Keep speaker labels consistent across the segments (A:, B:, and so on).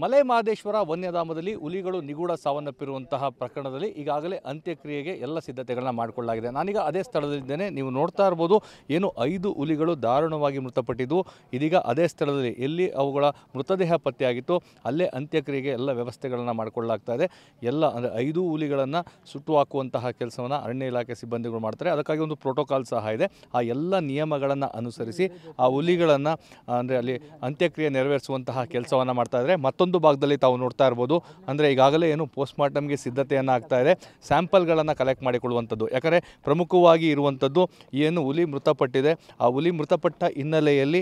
A: ಮಲೆ ಮಹದೇಶ್ವರ ವನ್ಯಧಾಮದಲ್ಲಿ ಹುಲಿಗಳು ನಿಗೂಢ ಸಾವನ್ನಪ್ಪಿರುವಂತಹ ಪ್ರಕರಣದಲ್ಲಿ ಈಗಾಗಲೇ ಅಂತ್ಯಕ್ರಿಯೆಗೆ ಎಲ್ಲ ಸಿದ್ಧತೆಗಳನ್ನ ಮಾಡಿಕೊಳ್ಳಲಾಗಿದೆ. ನಾನೀಗ ಅದೇ ಸ್ಥಳದಲ್ಲಿದ್ದೇನೆ. ನೀವು ನೋಡ್ತಾ ಇರ್ಬೋದು, ಏನು 5 ಹುಲಿಗಳು ದಾರುಣವಾಗಿ ಮೃತಪಟ್ಟಿದ್ದು. ಇದೀಗ ಅದೇ ಸ್ಥಳದಲ್ಲಿ ಎಲ್ಲಿ ಅವುಗಳ ಮೃತದೇಹ ಪತ್ತೆಯಾಗಿತ್ತು ಅಲ್ಲೇ ಅಂತ್ಯಕ್ರಿಯೆಗೆ ಎಲ್ಲ ವ್ಯವಸ್ಥೆಗಳನ್ನು ಮಾಡಿಕೊಳ್ಳಲಾಗ್ತಾ ಇದೆ. ಎಲ್ಲ ಅಂದರೆ 5 ಹುಲಿಗಳನ್ನು ಸುಟ್ಟು ಹಾಕುವಂತಹ ಕೆಲಸವನ್ನು ಅರಣ್ಯ ಇಲಾಖೆ ಸಿಬ್ಬಂದಿಗಳು ಮಾಡ್ತಾರೆ. ಅದಕ್ಕಾಗಿ ಒಂದು ಪ್ರೋಟೋಕಾಲ್ ಸಹ ಇದೆ. ಆ ಎಲ್ಲ ನಿಯಮಗಳನ್ನು ಅನುಸರಿಸಿ ಆ ಹುಲಿಗಳನ್ನು ಅಂದರೆ ಅಲ್ಲಿ ಅಂತ್ಯಕ್ರಿಯೆ ನೆರವೇರಿಸುವಂತಹ ಕೆಲಸವನ್ನು ಮಾಡ್ತಾ ಇದ್ದಾರೆ. ಮತ್ತೊಂದು ಭಾಗದಲ್ಲಿ ತಾವು ನೋಡ್ತಾ ಇರ್ಬೋದು, ಅಂದರೆ ಈಗಾಗಲೇ ಏನು ಪೋಸ್ಟ್ಮಾರ್ಟಮ್ಗೆ ಸಿದ್ಧತೆಯನ್ನು ಆಗ್ತಾ ಇದೆ. ಸ್ಯಾಂಪಲ್ಗಳನ್ನು ಕಲೆಕ್ಟ್ ಮಾಡಿಕೊಳ್ಳುವಂಥದ್ದು. ಯಾಕಂದರೆ ಪ್ರಮುಖವಾಗಿ ಇರುವಂಥದ್ದು ಏನು ಹುಲಿ ಮೃತಪಟ್ಟಿದೆ, ಆ ಹುಲಿ ಮೃತಪಟ್ಟ ಹಿನ್ನೆಲೆಯಲ್ಲಿ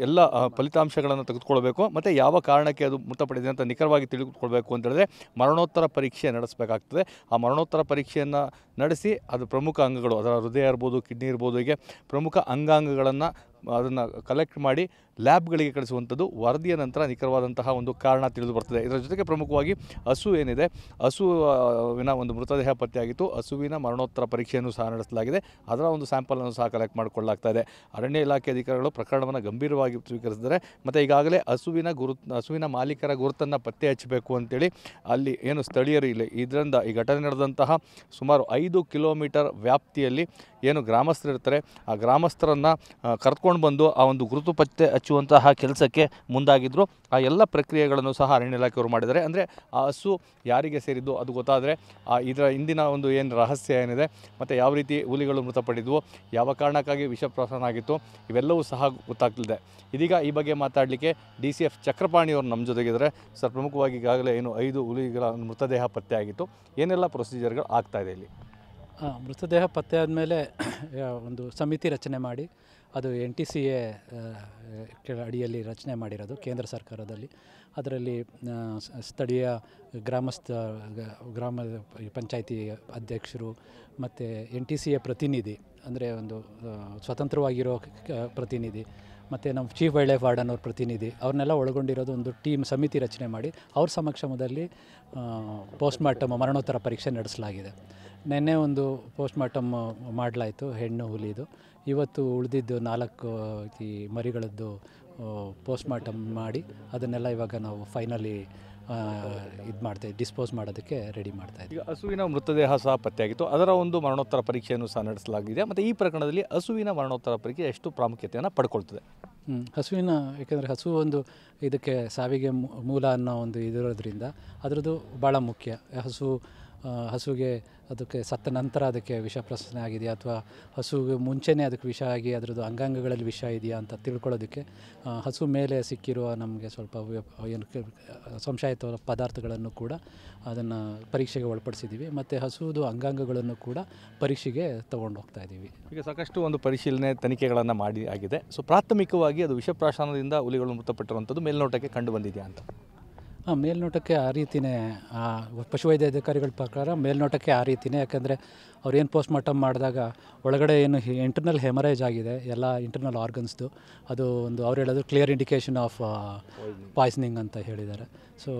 A: ಎಲ್ಲ ಫಲಿತಾಂಶಗಳನ್ನು ತೆಗೆದುಕೊಳ್ಬೇಕು ಮತ್ತು ಯಾವ ಕಾರಣಕ್ಕೆ ಅದು ಮೃತಪಟ್ಟಿದೆ ಅಂತ ನಿಖರವಾಗಿ ತಿಳಿದುಕೊಳ್ಬೇಕು ಅಂತ ಹೇಳಿದ್ರೆ ಮರಣೋತ್ತರ ಪರೀಕ್ಷೆ ನಡೆಸಬೇಕಾಗ್ತದೆ. ಆ ಮರಣೋತ್ತರ ಪರೀಕ್ಷೆಯನ್ನು ನಡೆಸಿ ಅದು ಪ್ರಮುಖ ಅಂಗಗಳು, ಅದರ ಹೃದಯ ಇರ್ಬೋದು, ಕಿಡ್ನಿ ಇರ್ಬೋದು, ಹೀಗೆ ಪ್ರಮುಖ ಅಂಗಾಂಗಗಳನ್ನು ಅದನ್ನು ಕಲೆಕ್ಟ್ ಮಾಡಿ ಲ್ಯಾಬ್ಗಳಿಗೆ ಕಳಿಸುವಂಥದ್ದು. ವರದಿಯ ನಂತರ ನಿಖರವಾದಂತಹ ಒಂದು ಕಾರಣ ತಿಳಿದು ಬರ್ತದೆ. ಇದರ ಜೊತೆಗೆ ಪ್ರಮುಖವಾಗಿ ಹಸು ಏನಿದೆ, ಹಸುವಿನ ಒಂದು ಮೃತದೇಹ ಪತ್ತೆಯಾಗಿತ್ತು. ಹಸುವಿನ ಮರಣೋತ್ತರ ಪರೀಕ್ಷೆಯನ್ನು ಸಹ ನಡೆಸಲಾಗಿದೆ. ಅದರ ಒಂದು ಸ್ಯಾಂಪಲನ್ನು ಸಹ ಕಲೆಕ್ಟ್ ಮಾಡಿಕೊಳ್ಳಲಾಗ್ತಾ ಇದೆ. ಅರಣ್ಯ ಇಲಾಖೆ ಅಧಿಕಾರಿಗಳು ಪ್ರಕರಣವನ್ನು ಗಂಭೀರವಾಗಿ ಸ್ವೀಕರಿಸಿದ್ದಾರೆ. ಮತ್ತು ಈಗಾಗಲೇ ಹಸುವಿನ ಮಾಲೀಕರ ಗುರುತನ್ನು ಪತ್ತೆ ಹಚ್ಚಬೇಕು ಅಂತೇಳಿ ಅಲ್ಲಿ ಏನು ಸ್ಥಳೀಯರು ಇಲ್ಲಿ ಇದರಿಂದ ಈ ಘಟನೆ ನಡೆದಂತಹ ಸುಮಾರು 5 ಕಿಲೋಮೀಟರ್ ವ್ಯಾಪ್ತಿಯಲ್ಲಿ ಏನು ಗ್ರಾಮಸ್ಥರು ಇರ್ತಾರೆ, ಆ ಗ್ರಾಮಸ್ಥರನ್ನು ಕರ್ಕೊಂಡು ಬಂದು ಆ ಒಂದು ಗುರುತು ಪತ್ತೆ ಹಚ್ಚುವಂತಹ ಕೆಲಸಕ್ಕೆ ಮುಂದಾಗಿದ್ದರು. ಆ ಎಲ್ಲ ಪ್ರಕ್ರಿಯೆಗಳನ್ನು ಸಹ ಅರಣ್ಯ ಇಲಾಖೆಯವರು ಮಾಡಿದ್ದಾರೆ. ಅಂದರೆ ಆ ಹಸು ಯಾರಿಗೆ ಸೇರಿದ್ದು ಅದು ಗೊತ್ತಾದರೆ ಇದರ ಹಿಂದಿನ ಒಂದು ಏನು ರಹಸ್ಯ ಏನಿದೆ ಮತ್ತು ಯಾವ ರೀತಿ ಹುಲಿಗಳು ಮೃತಪಟ್ಟಿದ್ವು, ಯಾವ ಕಾರಣಕ್ಕಾಗಿ ವಿಷಪ್ರಾಶನ ಆಗಿತ್ತು, ಇವೆಲ್ಲವೂ ಸಹ ಗೊತ್ತಾಗ್ತಿದೆ. ಇದೀಗ ಈ ಬಗ್ಗೆ ಮಾತಾಡಲಿಕ್ಕೆ DCF ಚಕ್ರಪಾಣಿಯವರು ನಮ್ಮ ಜೊತೆಗಿದ್ದಾರೆ. ಸರ್, ಪ್ರಮುಖವಾಗಿ ಈಗಾಗಲೇ ಏನು 5 ಹುಲಿಗಳ ಮೃತದೇಹ ಪತ್ತೆ ಆಗಿತ್ತು, ಏನೆಲ್ಲ ಪ್ರೊಸೀಜರ್ಗಳು ಆಗ್ತಾಯಿದೆ ಇಲ್ಲಿ?
B: ಮೃತದೇಹ ಪತ್ತೆ ಆದಮೇಲೆ ಒಂದು ಸಮಿತಿ ರಚನೆ ಮಾಡಿ, ಅದು NTCA ಅಡಿಯಲ್ಲಿ ರಚನೆ ಮಾಡಿರೋದು ಕೇಂದ್ರ ಸರ್ಕಾರದಲ್ಲಿ. ಅದರಲ್ಲಿ ಸ್ಥಳೀಯ ಗ್ರಾಮ ಪಂಚಾಯಿತಿ ಅಧ್ಯಕ್ಷರು ಮತ್ತು NTCA ಪ್ರತಿನಿಧಿ, ಅಂದರೆ ಒಂದು ಸ್ವತಂತ್ರವಾಗಿರೋ ಪ್ರತಿನಿಧಿ, ಮತ್ತು ನಮ್ಮ ಚೀಫ್ ವೈಲ್ಡ್ ಲೈಫ್ ವಾರ್ಡನ್ ಅವ್ರ ಪ್ರತಿನಿಧಿ, ಅವ್ರನ್ನೆಲ್ಲ ಒಳಗೊಂಡಿರೋದು ಒಂದು ಸಮಿತಿ ರಚನೆ ಮಾಡಿ ಅವ್ರ ಸಮಕ್ಷಮದಲ್ಲಿ ಪೋಸ್ಟ್ಮಾರ್ಟಮ್ ಮರಣೋತ್ತರ ಪರೀಕ್ಷೆ ನಡೆಸಲಾಗಿದೆ. ನಿನ್ನೆ ಒಂದು ಪೋಸ್ಟ್ಮಾರ್ಟಮ್ ಮಾಡಲಾಯಿತು ಹೆಣ್ಣು ಹುಲಿದು. ಇವತ್ತು ಉಳಿದಿದ್ದು 4 ಈ ಮರಿಗಳದ್ದು ಪೋಸ್ಟ್ಮಾರ್ಟಮ್ ಮಾಡಿ ಅದನ್ನೆಲ್ಲ ಇವಾಗ ನಾವು ಫೈನಲಿ ಡಿಸ್ಪೋಸ್ ಮಾಡೋದಕ್ಕೆ ರೆಡಿ ಮಾಡ್ತಾಯಿದ್ದೀವಿ.
A: ಈಗ ಹಸುವಿನ ಮೃತದೇಹ ಸಹ ಪತ್ತೆಯಾಗಿತ್ತು, ಅದರ ಒಂದು ಮರಣೋತ್ತರ ಪರೀಕ್ಷೆಯನ್ನು ಸಹ ನಡೆಸಲಾಗಿದೆ. ಮತ್ತು ಈ ಪ್ರಕರಣದಲ್ಲಿ ಹಸುವಿನ ಮರಣೋತ್ತರ ಪರೀಕ್ಷೆ ಎಷ್ಟು ಪ್ರಾಮುಖ್ಯತೆಯನ್ನು ಪಡ್ಕೊಳ್ತದೆ?
B: ಯಾಕೆಂದರೆ ಹಸು ಒಂದು ಇದಕ್ಕೆ ಸಾವಿಗೆ ಮೂಲ ಅನ್ನೋ ಒಂದು ಇರೋದ್ರಿಂದ ಅದರದ್ದು ಭಾಳ ಮುಖ್ಯ. ಹಸುಗೆ ಅದಕ್ಕೆ ಸತ್ತ ನಂತರ ಅದಕ್ಕೆ ವಿಷಪ್ರಾಶನ ಆಗಿದೆಯಾ ಅಥವಾ ಹಸುಗೆ ಮುಂಚೆನೇ ಅದಕ್ಕೆ ವಿಷ ಆಗಿ ಅದರದ್ದು ಅಂಗಾಂಗಗಳಲ್ಲಿ ವಿಷ ಇದೆಯಾ ಅಂತ ತಿಳ್ಕೊಳ್ಳೋದಕ್ಕೆ ಹಸು ಮೇಲೆ ಸಿಕ್ಕಿರುವ ನಮಗೆ ಸ್ವಲ್ಪ ಏನು ಸಂಶಯಿತ ಪದಾರ್ಥಗಳನ್ನು ಕೂಡ ಅದನ್ನು ಪರೀಕ್ಷೆಗೆ ಒಳಪಡಿಸಿದ್ದೀವಿ. ಮತ್ತು ಹಸುದು ಅಂಗಾಂಗಗಳನ್ನು ಕೂಡ ಪರೀಕ್ಷೆಗೆ ತೊಗೊಂಡು ಹೋಗ್ತಾ ಇದ್ದೀವಿ.
A: ಈಗ ಸಾಕಷ್ಟು ಒಂದು ಪರಿಶೀಲನೆ ತನಿಖೆಗಳನ್ನು ಮಾಡಿ ಆಗಿದೆ. ಪ್ರಾಥಮಿಕವಾಗಿ ಅದು ವಿಷಪ್ರಾಶನದಿಂದ ಹುಲಿಗಳು ಮೃತಪಟ್ಟಿರುವಂಥದ್ದು ಮೇಲ್ನೋಟಕ್ಕೆ ಕಂಡು ಬಂದಿದೆಯಾ ಅಂತ?
B: ಮೇಲ್ನೋಟಕ್ಕೆ ಆ ರೀತಿಯೇ, ಪಶುವೈದ್ಯಾಧಿಕಾರಿಗಳ ಪ್ರಕಾರ ಮೇಲ್ನೋಟಕ್ಕೆ ಆ ರೀತಿಯೇ. ಯಾಕೆಂದರೆ ಅವ್ರೇನು ಪೋಸ್ಟ್ಮಾರ್ಟಮ್ ಮಾಡಿದಾಗ ಒಳಗಡೆ ಏನು ಇಂಟರ್ನಲ್ ಹೆಮರೇಜ್ ಆಗಿದೆ ಎಲ್ಲ ಇಂಟರ್ನಲ್ ಆರ್ಗನ್ಸ್ದು, ಅದು ಒಂದು ಅವ್ರು ಹೇಳೋದು ಕ್ಲಿಯರ್ ಇಂಡಿಕೇಷನ್ ಆಫ್ ಪಾಯ್ಸನಿಂಗ್ ಅಂತ ಹೇಳಿದ್ದಾರೆ. ಸೊ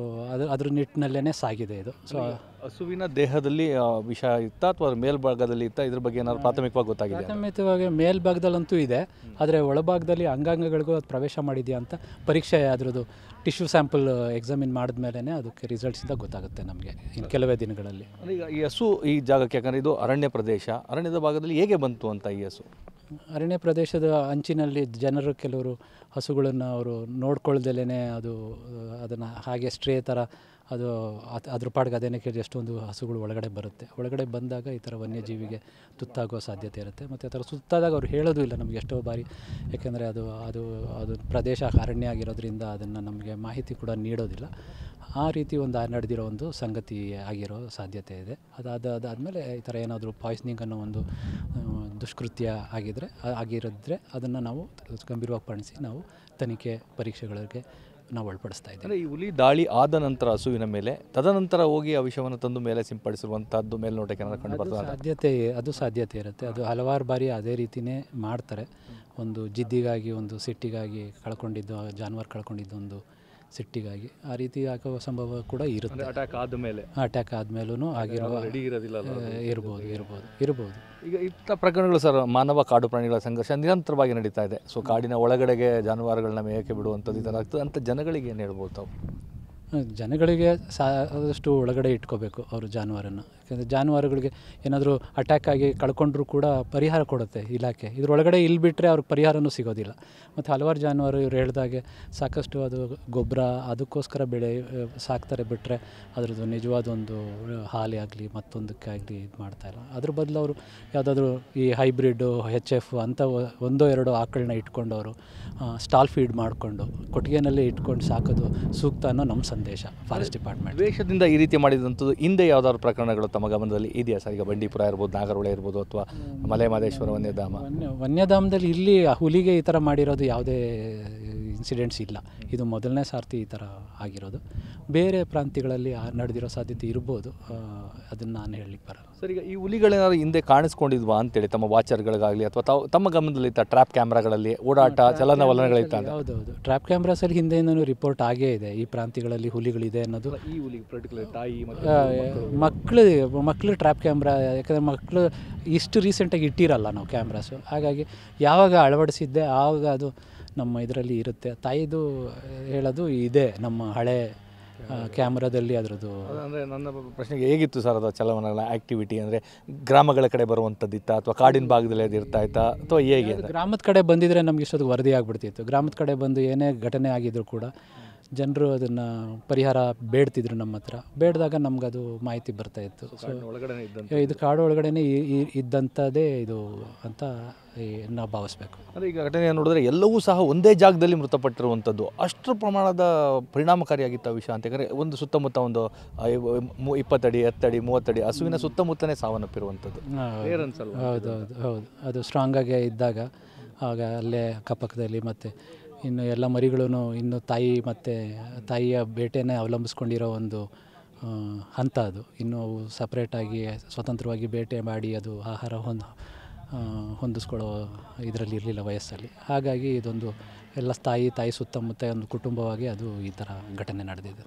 B: ಅದ್ರ ನಿಟ್ಟಿನಲ್ಲೇ ಸಾಗಿದೆ ಇದು. ಸೊ
A: ಹಸುವಿನ ದೇಹದಲ್ಲಿ ವಿಷ ಇತ್ತಾ ಅಥವಾ ಮೇಲ್ಭಾಗದಲ್ಲಿ ಇತ್ತಾ, ಇದ್ರ ಬಗ್ಗೆ ಏನಾದ್ರು ಪ್ರಾಥಮಿಕವಾಗಿ ಗೊತ್ತಾಗಿದೆ?
B: ಪ್ರಾಥಮಿಕವಾಗಿ ಮೇಲ್ಭಾಗದಲ್ಲಂತೂ ಇದೆ, ಆದರೆ ಒಳಭಾಗದಲ್ಲಿ ಅಂಗಾಂಗಗಳಿಗೂ ಅದು ಪ್ರವೇಶ ಮಾಡಿದೆಯಾ ಅಂತ ಪರೀಕ್ಷೆ ಅದರದ್ದು ಟಿಶ್ಯೂ ಸ್ಯಾಂಪಲ್ ಎಕ್ಸಾಮಿನ್ ಮಾಡಿದ ಮೇಲೇ ಅದಕ್ಕೆ ರಿಸಲ್ಟ್ಸಿಂದ ಗೊತ್ತಾಗುತ್ತೆ ನಮಗೆ ಇನ್ನು ಕೆಲವೇ ದಿನಗಳಲ್ಲಿ.
A: ಈಗ ಈ ಹಸು ಈ ಜಾಗಕ್ಕೆ, ಯಾಕಂದರೆ ಇದು ಅರಣ್ಯ ಪ್ರದೇಶ, ಅರಣ್ಯದ ಭಾಗದಲ್ಲಿ ಹೇಗೆ ಬಂತು ಅಂತ ಈ ಹಸು?
B: ಅರಣ್ಯ ಪ್ರದೇಶದ ಅಂಚಿನಲ್ಲಿ ಜನರು ಕೆಲವರು ಹಸುಗಳನ್ನು ಅವರು ನೋಡ್ಕೊಳ್ದಲೇ ಅದನ್ನು ಹಾಗೆ ಸ್ಟ್ರೇ ಥರ ಅದು ಅದ್ರ ಪಾಡಿಗೆ ಅದೇನೇ ಕೇಳಿ ಎಷ್ಟೊಂದು ಹಸುಗಳು ಒಳಗಡೆ ಬಂದಾಗ ಈ ಥರ ವನ್ಯಜೀವಿಗೆ ತುತ್ತಾಗೋ ಸಾಧ್ಯತೆ ಇರುತ್ತೆ. ಮತ್ತು ಆ ಥರ ಸುತ್ತಾದಾಗ ಅವ್ರು ಹೇಳೋದು ಇಲ್ಲ ನಮಗೆ ಎಷ್ಟೋ ಬಾರಿ, ಯಾಕೆಂದರೆ ಅದು ಪ್ರದೇಶ ಅರಣ್ಯ ಆಗಿರೋದ್ರಿಂದ ಅದನ್ನು ನಮಗೆ ಮಾಹಿತಿ ಕೂಡ ನೀಡೋದಿಲ್ಲ. ಆ ರೀತಿ ನಡೆದಿರೋ ಒಂದು ಸಂಗತಿ ಆಗಿರೋ ಸಾಧ್ಯತೆ ಇದೆ. ಅದಾದಮೇಲೆ ಈ ಥರ ಏನಾದರೂ ಪಾಯ್ಸನಿಂಗ್ ಅನ್ನೋ ಒಂದು ದುಷ್ಕೃತ್ಯ ಆಗಿರೋದ್ರೆ ಅದನ್ನು ನಾವು ಗಂಭೀರವಾಗಿ ಪರಿಣಿಸಿ ನಾವು ತನಿಖೆ ಪರೀಕ್ಷೆಗಳಿಗೆ ನಾವು ಒಳಪಡಿಸ್ತಾ ಇದ್ದೀವಿ.
A: ಈ ಹುಲಿ ದಾಳಿ ಆದ ನಂತರ ಹಸುವಿನ ಮೇಲೆ ತದನಂತರ ಹೋಗಿ ಆ ವಿಷವನ್ನು ತಂದು ಮೇಲೆ ಸಿಂಪಡಿಸಿರುವಂಥದ್ದು ಮೇಲ್ನೋಟಕ್ಕೆ ಕಂಡು ಬರ್ತದೆ?
B: ಅದು ಸಾಧ್ಯತೆ ಇರುತ್ತೆ. ಅದು ಹಲವಾರು ಬಾರಿ ಅದೇ ರೀತಿಯೇ ಮಾಡ್ತಾರೆ. ಒಂದು ಜಿದ್ದಿಗಾಗಿ, ಒಂದು ಸಿಟ್ಟಿಗಾಗಿ ಜಾನುವಾರು ಕಳ್ಕೊಂಡಿದ್ದು ಒಂದು ಸಿಟ್ಟಿಗಾಗಿ ಆ ರೀತಿ ಆಗುವ ಸಂಭವ ಕೂಡ ಇರುತ್ತೆ.
A: ಅಟ್ಯಾಕ್ ಆದಮೇಲೆ
B: ಅಟ್ಯಾಕ್ ಆದಮೇಲೂ ಆಗಿರುವ ಇರ್ಬೋದು.
A: ಈಗ ಇಂಥ ಪ್ರಕರಣಗಳು ಸರ್, ಮಾನವ ಕಾಡು ಪ್ರಾಣಿಗಳ ಸಂಘರ್ಷ ನಿರಂತರವಾಗಿ ನಡೀತಾ ಇದೆ. ಸೊ ಕಾಡಿನ ಒಳಗಡೆಗೆ ಜಾನುವಾರುಗಳನ್ನ ಮೇಯಕ್ಕೆ ಬಿಡುವಂಥದ್ದು ಈ ಥರ ಆಗ್ತದೆ ಅಂತ ಜನಗಳಿಗೆ ಏನು ಹೇಳ್ಬೋದು ತಾವು?
B: ಜನಗಳಿಗೆ ಆದಷ್ಟು ಒಳಗಡೆ ಇಟ್ಕೋಬೇಕು ಅವರು ಜಾನುವಾರನ್ನು. ಯಾಕಂದರೆ ಜಾನುವಾರುಗಳಿಗೆ ಏನಾದರೂ ಅಟ್ಯಾಕ್ ಆಗಿ ಕಳ್ಕೊಂಡ್ರೂ ಕೂಡ ಪರಿಹಾರ ಕೊಡುತ್ತೆ ಇಲಾಖೆ. ಇದರೊಳಗಡೆ ಇಲ್ಲಿ ಬಿಟ್ಟರೆ ಅವ್ರಿಗೆ ಪರಿಹಾರನೂ ಸಿಗೋದಿಲ್ಲ. ಮತ್ತು ಹಲವಾರು ಜಾನುವಾರು ಇವ್ರು ಹೇಳಿದಾಗೆ ಸಾಕಷ್ಟು ಅದು ಗೊಬ್ಬರ ಅದಕ್ಕೋಸ್ಕರ ಸಾಕ್ತಾರೆ ಬಿಟ್ಟರೆ ಅದರದ್ದು ನಿಜವಾದ ಒಂದು ಹಾಲಿ ಆಗಲಿ ಮತ್ತೊಂದಕ್ಕಾಗಲಿ ಇದು ಮಾಡ್ತಾಯಿಲ್ಲ. ಅದ್ರ ಬದಲು ಅವರು ಯಾವುದಾದ್ರೂ ಈ ಹೈಬ್ರಿಡ್ಡು HF ಅಂಥ ಒಂದೋ ಎರಡೋ ಆಕಳನ್ನ ಇಟ್ಕೊಂಡವರು ಸ್ಟಾಲ್ ಫೀಡ್ ಮಾಡಿಕೊಂಡು ಕೊಟ್ಟಿಗೆನಲ್ಲಿ ಇಟ್ಕೊಂಡು ಸಾಕೋದು ಸೂಕ್ತ ಅನ್ನೋ ನಮ್ಮ ಸಂದೇಶ ಫಾರೆಸ್ಟ್ ಡಿಪಾರ್ಟ್ಮೆಂಟ್.
A: ದ್ವೇಷದಿಂದ ಈ ರೀತಿ ಮಾಡಿದಂಥದ್ದು ಹಿಂದೆ ಯಾವುದಾದ್ರು ಪ್ರಕರಣಗಳು ತಮ್ಮ ಗಮನದಲ್ಲಿ ಇದೆಯಾ ಸರ್? ಈಗ ಬಂಡೀಪುರ ಇರ್ಬೋದು, ನಾಗರಹೊಳೆ ಇರ್ಬೋದು, ಅಥವಾ ಮಲೆ ಮಹದೇಶ್ವರ
B: ವನ್ಯಧಾಮದಲ್ಲಿ ಇಲ್ಲಿ ಹುಲಿಗೆ ಈ ಥರ ಮಾಡಿರೋದು ಯಾವುದೇ ಇನ್ಸಿಡೆಂಟ್ಸ್ ಇಲ್ಲ. ಇದು ಮೊದಲನೇ ಸಾರ್ತಿ ಈ ಥರ ಆಗಿರೋದು. ಬೇರೆ ಪ್ರಾಂತ್ಯಗಳಲ್ಲಿ ನಡೆದಿರೋ ಸಾಧ್ಯತೆ ಇರ್ಬೋದು, ಅದನ್ನು ನಾನು ಹೇಳಲಿಕ್ಕೆ ಬರಲ್ಲ
A: ಸರ್. ಈಗ ಈ ಹುಲಿಗಳೇನಾದ್ರು ಹಿಂದೆ ಕಾಣಿಸ್ಕೊಂಡಿದ್ವಾ ಅಂತೇಳಿ ತಮ್ಮ ವಾಚರ್ಗಳಿಗಾಗಲಿ ಅಥವಾ ತಮ್ಮ ಗಮನದಲ್ಲಿತ್ತ ಟ್ರ್ಯಾಪ್ ಕ್ಯಾಮ್ರಾಗಳಲ್ಲಿ ಓಡಾಟ ಚಲನವಲನಗಳಿತ್ತ?
B: ಹೌದೌದು, ಟ್ರ್ಯಾಪ್ ಕ್ಯಾಮ್ರಾಸಲ್ಲಿ ಹಿಂದೆಯಿಂದನೂ ರಿಪೋರ್ಟ್ ಆಗೇ ಇದೆ ಈ ಪ್ರಾಂತ್ಯಗಳಲ್ಲಿ ಹುಲಿಗಳಿದೆ ಅನ್ನೋದು.
A: ಈ ಹುಲಿ ಪರ್ಟಿಕ್ಯುಲರ್ ತಾಯಿ
B: ಮಕ್ಕಳು ಟ್ರ್ಯಾಪ್ ಕ್ಯಾಮ್ರಾ, ಯಾಕಂದರೆ ಮಕ್ಕಳು ಇಷ್ಟು ರೀಸೆಂಟಾಗಿ ಇಟ್ಟಿರಲ್ಲ ನಾವು ಕ್ಯಾಮ್ರಾಸು. ಹಾಗಾಗಿ ಯಾವಾಗ ಅಳವಡಿಸಿದ್ದೆ ಆವಾಗ ಅದು ನಮ್ಮ ಇದರಲ್ಲಿ ಇರುತ್ತೆ. ತಾಯಿದು ಹೇಳೋದು ಇದೆ ನಮ್ಮ ಹಳೆ ಕ್ಯಾಮ್ರಾದಲ್ಲಿ ಅದರದ್ದು.
A: ಅಂದರೆ ನನ್ನ ಪ್ರಶ್ನೆಗೆ ಹೇಗಿತ್ತು ಸರ್ ಅದು ಚಲನವಲನ ಆ್ಯಕ್ಟಿವಿಟಿ? ಅಂದರೆ ಗ್ರಾಮಗಳ ಕಡೆ ಬರುವಂಥದ್ದಿತ್ತ ಅಥವಾ ಕಾಡಿನ ಭಾಗದಲ್ಲಿ ಅದು ಇರ್ತಾ ಇತ್ತಾ ಅಥವಾ ಹೇಗೆ?
B: ಗ್ರಾಮದ ಕಡೆ ಬಂದಿದ್ದರೆ ನಮಗೆ ಇಷ್ಟೊತ್ತಿಗೆ ವರದಿ ಆಗಿಬಿಡ್ತಿತ್ತು. ಗ್ರಾಮದ ಕಡೆ ಬಂದು ಏನೇ ಘಟನೆ ಆಗಿದ್ರು ಕೂಡ ಜನರು ಅದನ್ನು ಪರಿಹಾರ ಬೇಡ್ತಿದ್ರು ನಮ್ಮ ಹತ್ರ. ಬೇಡಿದಾಗ ನಮಗದು ಮಾಹಿತಿ ಬರ್ತಾಯಿತ್ತು. ಸೊ ಇದು ಕಾಡು ಒಳಗಡೆ ಇದ್ದಂಥದ್ದೇ ಇದು ಅಂತ ನಾವು ಭಾವಿಸ್ಬೇಕು.
A: ಅಂದರೆ ಈಗ ಘಟನೆ ನೋಡಿದ್ರೆ ಎಲ್ಲವೂ ಸಹ ಒಂದೇ ಜಾಗದಲ್ಲಿ ಮೃತಪಟ್ಟಿರುವಂಥದ್ದು. ಅಷ್ಟರ ಪ್ರಮಾಣದ ಪರಿಣಾಮಕಾರಿಯಾಗಿತ್ತು ವಿಷಯ ಅಂತ. ಯಾಕಂದರೆ ಒಂದು ಸುತ್ತಮುತ್ತ ಒಂದು 20 ಅಡಿ 10 ಅಡಿ 30 ಅಡಿ ಹಸುವಿನ ಸುತ್ತಮುತ್ತಲೇ ಸಾವನ್ನಪ್ಪಿರುವಂಥದ್ದು.
B: ಹೌದು, ಅದು ಸ್ಟ್ರಾಂಗಾಗೆ ಇದ್ದಾಗ ಆಗ ಅಲ್ಲೇ ಅಕ್ಕಪಕ್ಕದಲ್ಲಿ ಮತ್ತು ಇನ್ನು ಎಲ್ಲ ಮರಿಗಳೂ ಇನ್ನು ತಾಯಿಯ ಬೇಟೆನೇ ಅವಲಂಬಿಸ್ಕೊಂಡಿರೋ ಒಂದು ಹಂತ ಅದು. ಇನ್ನು ಅವು ಸಪ್ರೇಟಾಗಿ ಸ್ವತಂತ್ರವಾಗಿ ಬೇಟೆ ಮಾಡಿ ಅದು ಆಹಾರ ಹೊಂದಿಸ್ಕೊಳ್ಳೋ ಇದರಲ್ಲಿ ಇರಲಿಲ್ಲ ವಯಸ್ಸಲ್ಲಿ. ಹಾಗಾಗಿ ಇದೊಂದು ಎಲ್ಲ ತಾಯಿ ಸುತ್ತಮುತ್ತ ಒಂದು ಕುಟುಂಬವಾಗಿ ಅದು ಈ ಥರ ಘಟನೆ ನಡೆದಿದೆ.